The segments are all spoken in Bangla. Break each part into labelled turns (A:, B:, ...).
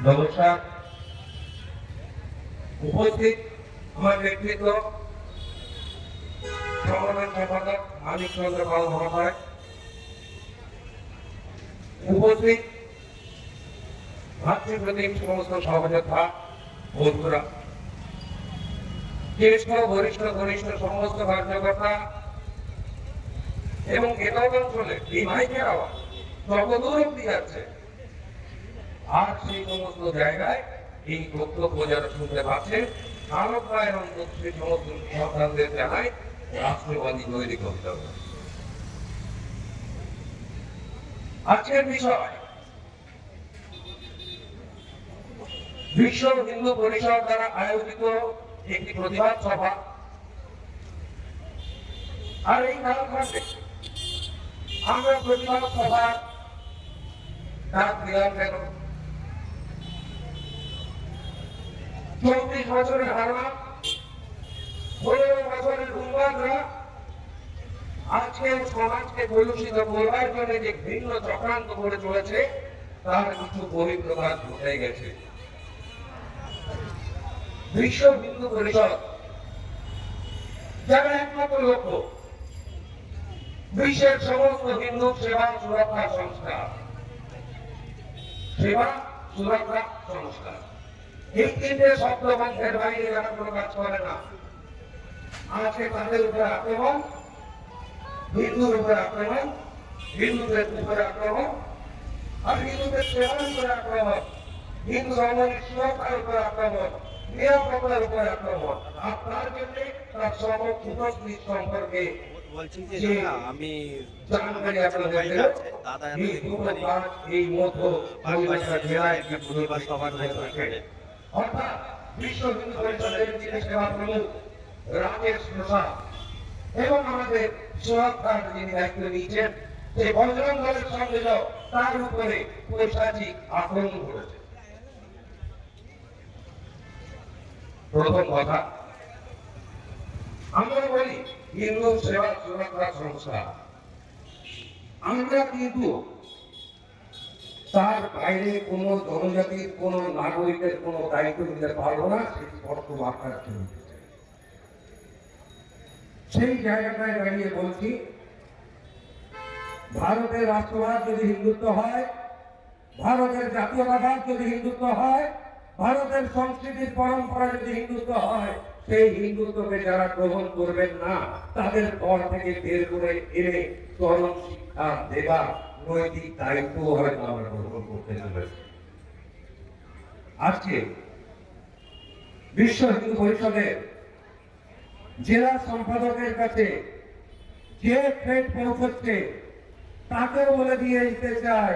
A: নমস্কার। উপস্থিত আমার নেতৃত্ব সংগঠন সম্পাদক মানিক চন্দ্র পাল মহাশয়, উপস্থিত ভাতৃপ্রতিম সমস্ত সহযোদ্ধা বন্ধুরা, জ্যেষ্ঠ বরিষ্ঠ ঘনিষ্ঠ সমস্ত কার্যকর্তা এবং একক অঞ্চলে এই মাইকের আওয়াজ যতদূর অব্দি যাচ্ছে, আর সেই সমস্ত জায়গায় এই বক্তব্য যারা শুনতে পাচ্ছেন, আলোকা এবং সেই সমস্ত সন্তানদের জানায় রাষ্ট্রবাদী তৈরি করতে হবে। আজকের বিষয় বিশ্ব হিন্দু পরিষদ দ্বারা আয়োজিত একটি প্রতিবাদ সভা। আর এই কালখণ্ডে আমরা প্রতিবাদ সভার ডাক দিলাম কেন? 34 বছরের হারা, 15 বছরের উন্মাদরা আজকে সমাজকে কলুষিত করবার জন্য যে ভিন্ন চক্রান্ত করে চলেছে, তার কিছু বহিঃপ্রকাশ ঘটে গেছে। বিশ্ব হিন্দু পরিষদ যার একমাত্র লক্ষ্য বিশ্বের সমস্ত হিন্দু সেবা সুরক্ষা সংস্থা, সেবা সুরক্ষা সংস্থা, এই তিনটে শব্দবন্ধের বাইরে যারা কোনো কাজ করে না, আজকে তাদের উপরে আক্রমণ, হিন্দুর উপরে আক্রমণ, হিন্দুদের উপরে আক্রমণ, আর হিন্দুদের সেবার উপরে আক্রমণ, হিন্দু ধর্মের সুরক্ষার উপরে আক্রমণ, নিরাপত্তার উপরে আক্রমণ। আর তার জন্য তার সমস্ত সম্পর্কে
B: বলছি যে আমি
A: জানকারি আপনাদের এই মধ্য জেলায় একটা প্রতিবাদ সভা হয়েছে। অর্থাৎ বিশ্ব হিন্দু পরিষদের যিনি সেবা প্রমুখ রাকেশ প্রসাদ এবং আমাদের সুরক্ষার যিনি দায়িত্ব নিয়েছেন, সেই বজরং দলের সঙ্গে তার উপরে পৈশাচিক আক্রমণ করেছে। প্রথম কথা, আমরা বলি হিন্দু সেবা সুরক্ষা সংস্থা, আমরা কিন্তু তার বাইরে কোন জনজাতির কোন নাগরিকের কোন দায়িত্ব নিতে পারবো না, সেই স্পষ্ট বার্তা চলছে। সেই জায়গাটায় দাঁড়িয়ে বলছি, ভারতের রাষ্ট্রবাদ যদি হিন্দুত্ব হয়, ভারতের জাতীয়তাবাদ যদি হিন্দুত্ব হয়, ভারতের সংস্কৃতির পরম্পরা যদি হিন্দুত্ব হয়, সেই হিন্দুত্বকে যারা গ্রহণ করবেন না, তাদের পর থেকে বের করে এনে চরম শিক্ষা দেবার নৈতিক দায়িত্ব হয়তো আমরা গ্রহণ করতে চলেছি। আজকে বিশ্ব হিন্দু পরিষদের জেলা সম্পাদকের কাছে যে থ্রেট পৌঁছচ্ছে, তাকে বলে দিয়ে দিতে চাই,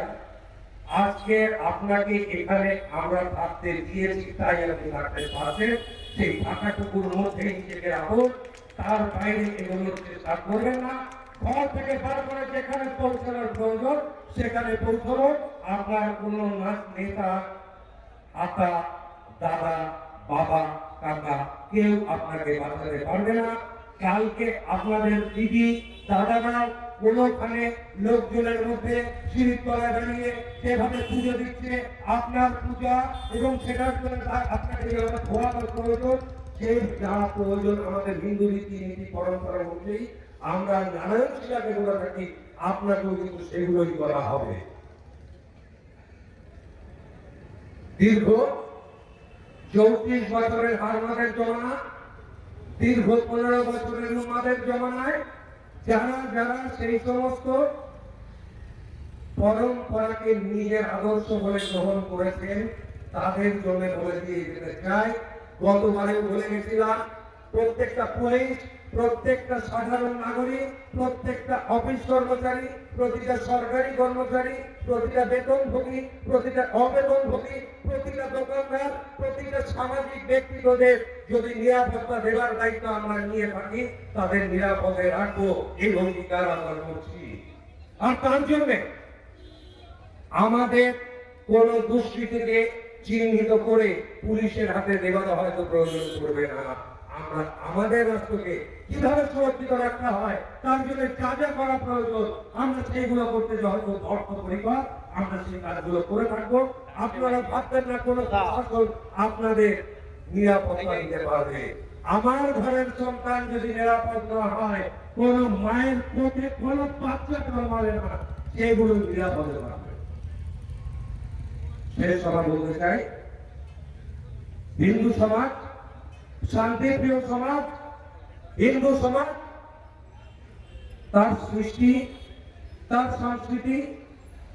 A: আজকে আপনাকে এখানে আমরা থাকতে দিয়েছি, তাই আপনি থাকতে পারছেন। সেই ফাঁকাটুকুর মধ্যে নিজেকে রাখুন, তার বাইরে এগুলোর চেষ্টা করবেন না। ঘর থেকে বার করে যেখানে পৌঁছানোর প্রয়োজন সেখানে পৌঁছানো। আপনার কোন নেতা, আতা, দাদা, বাবা, কাকা কেউ আপনাকে বাঁচাতে পারবে না। কালকে আপনাদের দিদি, দাদারা কোনোখানে লোকজনের মধ্যে সিঁড়ির তলায় দাঁড়িয়ে সেভাবে পুজো দিচ্ছে, আপনার পূজা এবং সেটার জন্য আপনাকে যেভাবে ধোয়ানোর প্রয়োজন, সেই যা প্রয়োজন আমাদের হিন্দু রীতিনীতি পরম্পরা অনুযায়ী আমরা নারায়ণ শিলাকে বলে থাকি, আপনাকেও কিন্তু সেগুলোই করা হবে। দীর্ঘ 34 বছরের হারমাদের জমানা, দীর্ঘ 15 বছরের উম্মাদের জমানায় যারা যারা সেই সমস্ত পরম্পরাকে নিজের আদর্শ বলে গ্রহণ করেছেন, তাদের জন্য বলে দিয়ে যেতে চাই। গতবারেও বলে গেছিলাম, প্রত্যেকটা পুলিশ, প্রত্যেকটা সাধারণ নাগরিক, প্রত্যেকটা অফিস কর্মচারী, প্রতিটা সরকারি কর্মচারী, প্রতিটা বেতনভোগী, প্রতিটা অবেতনভোগী, প্রতিটা দোকানদার, প্রতিটা সামাজিক ব্যক্তিগতদের যদি নিরাপত্তা দেওয়ার দায়িত্ব আমরা নিয়ে থাকি, তাদের নিরাপদে রাখবো, এই অঙ্গীকার আমরা করছি। আর তার জন্য আমাদের কোন দুষ্কৃতীকে চিহ্নিত করে পুলিশের হাতে দেওয়া হয়তো প্রয়োজন করবে না। আমরা আমাদের রাষ্ট্রকে কিভাবে সুরক্ষিত রাখতে হয়, তার জন্য যা যা করা প্রয়োজন আমরা সেইগুলো করতে হয়তো অর্থ পরিবার আমরা সেই কাজগুলো করে থাকবো। আপনারা ভাববেন না কোনো প্রশাসন আপনাদের নিরাপত্তা দিতে পারবে। আমার ঘরের সন্তান যদি নিরাপদ না হয়, কোন মায়ের পথে কোন বাচ্চা জন্মাবে না, সেগুলো নিরাপদে পারবে। শেষ কথা বলতে চাই, হিন্দু সমাজ শান্তিপ্রিয় সমাজ, হিন্দু সমাজ তার সৃষ্টি, তার সংস্কৃতি,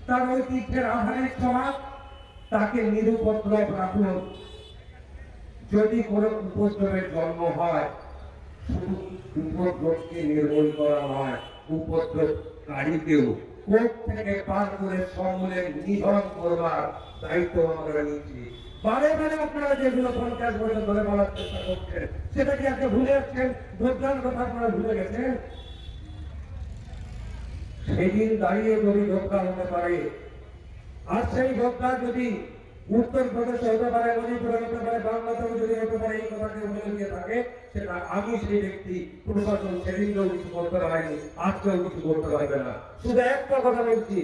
A: তার ঐতিহ্যের আধারিক সমাজ, তাকে নিরুপদ্রব রাখুন। যদি কোনো উপদ্রবের জন্ম হয়, শুধু উপদ্রবকে নির্মূল করা নয়, উপদ্রবকারীকেও কোর্ট থেকে পার করে সমূলে নিধন করবার দায়িত্ব আমরা নিচ্ছি। বারে বারে আপনারা যেগুলো 50 বছর ধরে বলার চেষ্টা করছেন, সেটা কি আপনি ভুলে যাচ্ছেন? ভোটদান কথা আপনারা ভুলে গেছেন? সেদিন দাঁড়িয়ে যদি ধোকা হতে পারে, আর সেই ধোকা যদি উত্তরপ্রদেশে হতে পারে, মণিপুরে হতে পারে, বাংলাদেশে যদি হতে পারে, এই কথাকে বলে দিয়ে থাকে, সেটা আমি সেই ব্যক্তি, প্রশাসন সেদিনকেও কিছু করতে পারেনি, আজকেও কিছু করতে পারবে না। শুধু একটা কথা বলছি,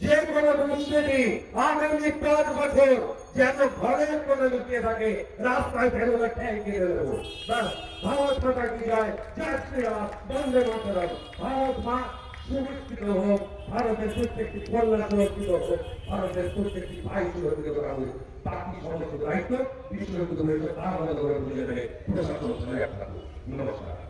A: যে কোনো দুষ্কৃতী আগামী 5 বছর যেন ঘরের কোনো লুকিয়ে থাকে, রাস্তায় ফেরোলে ঠেকিয়ে দেবো। ভারত মাতা কি যায়, জয় শ্রীরাম, বন্দে মাতরম। ভারত মা সুরক্ষিত হোক, ভারতের প্রত্যেকটি কন্যা সুরক্ষিত হোক, ভারতের প্রত্যেকটি ভাই সুরক্ষিত করা হোক। বাকি সমস্ত দায়িত্ব বিশ্ববিদ্যালয়ের তার মতো করে বুঝে দেবে প্রশাসন। নমস্কার।